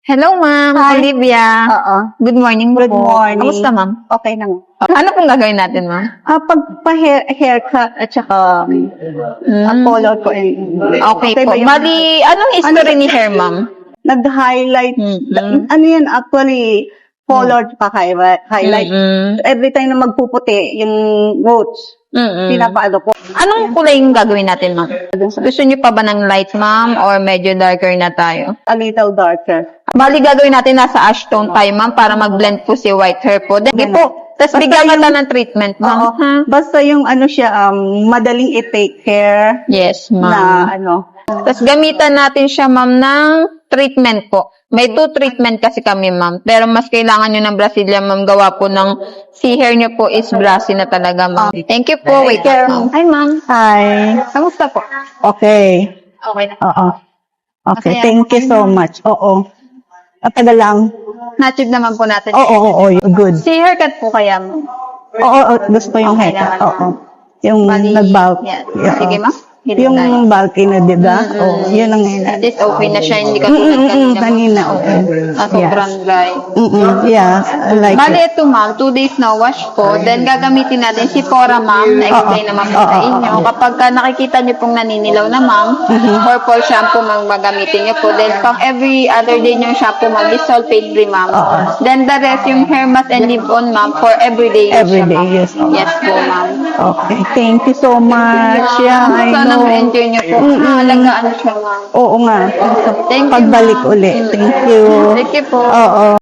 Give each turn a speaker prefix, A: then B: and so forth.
A: Hello, Ma'am
B: Hi.
A: Olivia.
B: Oo.
A: Good morning
B: Good
A: po.
B: morning.
A: Kamusta, Ma'am?
B: Okay lang.
A: Ano pong gagawin natin, Ma'am?
B: Haircut at saka color ko.
A: Okay po.
B: ba yun?
A: Bali, anong history ni hair, Ma'am?
B: Nag-highlight.
A: Mm-mm.
B: Ano yan, actually, color pa highlight.
A: Mm-mm.
B: Every time na magpuputi, yung roots, pinapaano ko.
A: Anong kulay yung gagawin natin, Ma'am? Gusto niyo pa ba ng light, Ma'am? Or medyo darker na tayo?
B: A little darker.
A: Bali, gagawin natin nasa ash tone tayo, Ma'am, para mag-blend po si white hair po. Sige po. Tapos
B: Basta
A: bigyan kita
B: yung-
A: ng treatment, Ma'am.
B: Oo.
A: Ha?
B: Basta yung ano siya, madaling i-take care
A: Yes,
B: na
A: Ma'am.
B: ano.
A: Tapos gamitan natin siya, Ma'am, ng treatment po. May 2 treatment kasi kami, Ma'am. Pero mas kailangan nyo ng Brazilian, Ma'am. Gawa po ng si hair nyo po is brassy na talaga, Ma'am. Thank you po. Wait
B: care,
A: lang, Ma'am. Hi, Ma'am.
B: Hi.
A: Kamusta po?
B: Okay.
A: Okay na.
B: Oo. Okay,
A: Masaya
B: thank you so much. Oo. Tagal lang.
A: Na-achieve naman po natin.
B: Oo, good.
A: Si haircut po kaya, Ma'am.
B: Oo, gusto yung
A: Okay
B: haircut.
A: naman.
B: Oo. Yung
A: Bali,
B: nag-bulk.
A: yan.
B: Yeah,
A: Sige, Ma'am.
B: Yung bulky na, di ba? Oo, yun ang
A: At least okay na siya. Hindi ka tulad kanina.
B: kanina, okay.
A: Sobrang dry.
B: Yeah, I like
A: Bali,
B: it.
A: ito, Ma'am, 2 days na wash po. Then, gagamitin natin si Fora, Ma'am, na-explain naman po sa inyo. Kapag ka nakikita niyo pong naninilaw na, Ma'am, purple shampoo, Ma'am, magamitin niyo po. Then, pang every other day yung shampoo, Ma'am, is sulfate-free, Ma'am. Then, the rest, yung hair mask and leave-on, Ma'am, for everyday use
B: Every
A: siya,
B: day,
A: Ma'am.
B: yes.
A: Yes po, Ma'am.
B: Okay, thank you so much. Yeah, I
A: Sana
B: know.
A: ma-enjoy niyo po. Alagaan siya, Ma'am.
B: Oo nga.
A: Thank you,
B: Pagbalik
A: Ma'am.
B: uli. Thank you.
A: Thank you po.
B: Oo.